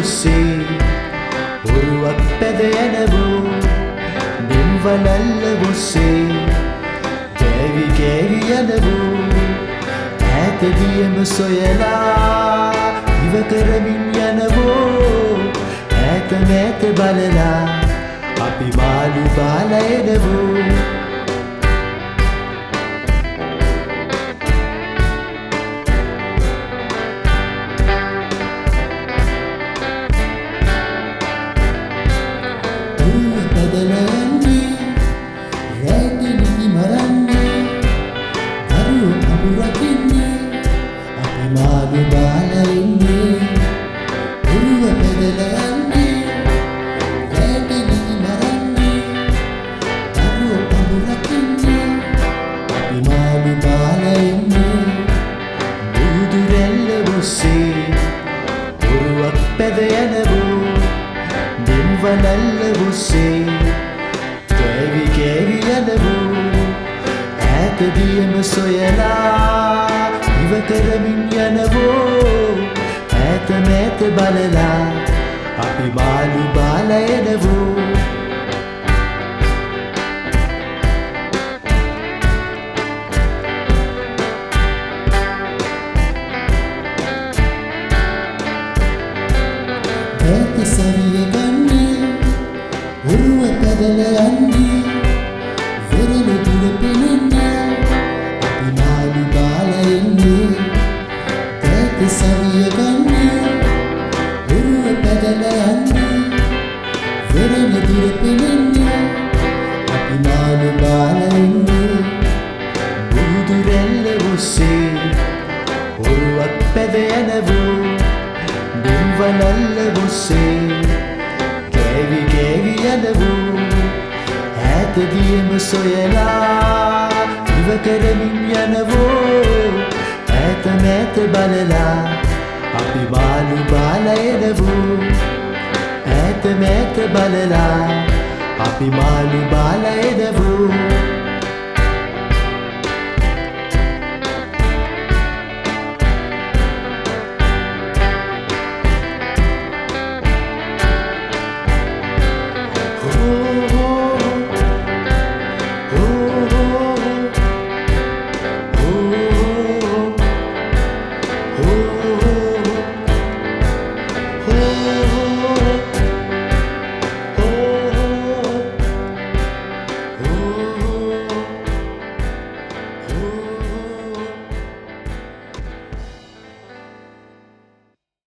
ඔස්සේ ඔරුවක් පැද යනවෝ නිම්වලල්ල ඔස්සේ කෑවි කෑවි යනවෝ ඈතදියම සොයලා ඉව කරමින් යනවෝ ඈත මෑත බලලා අපි මාළු බාලා එනවෝ මාළු බාලා ඉන්නේ උරුව පැදලා යන්නේ රැට නිදි මරන්නේ දරුවෝ අඹුරක් ඉන්නේ අපි මාළු බාලා ඉන්නේ බුදු රැල්ල ඔස්සේ උරුවක් පැද යනවෝ නිම්වලල්ල ඔස්සේ කෑවි කෑවි යනවෝ ඈතදියම සොයලා ඉව කරමින් යනවෝ ඈත මෑත බලලා අපි මාළු බාලා එනවෝ ඈත සවිය ගන්නේ ඔරුව පැදලා යන්නේ වෙරළ දුර පෙනෙන්නේ අපි මාළු බාලා එන්නේ සවිය ගන්නේ ඔරුව පැදලා යන්නේ වෙරළ දුර පෙනෙන්නේ අපි මාළු බාලා ඉන්නේ බුදු රැල්ල ඔස්සේ ඔරුවක් පැද යනවෝ නිම්වලල්ල ඔස්සේ කෑවි කෑවි යනවෝ ඈතදියම සොයලා ඉව කරමින් යනවෝ ඈත මෑත බලලා අපි මාළු බාලා එනවෝ ඈත මෑත බලලා අපි මාළු බාලා එනවෝ oh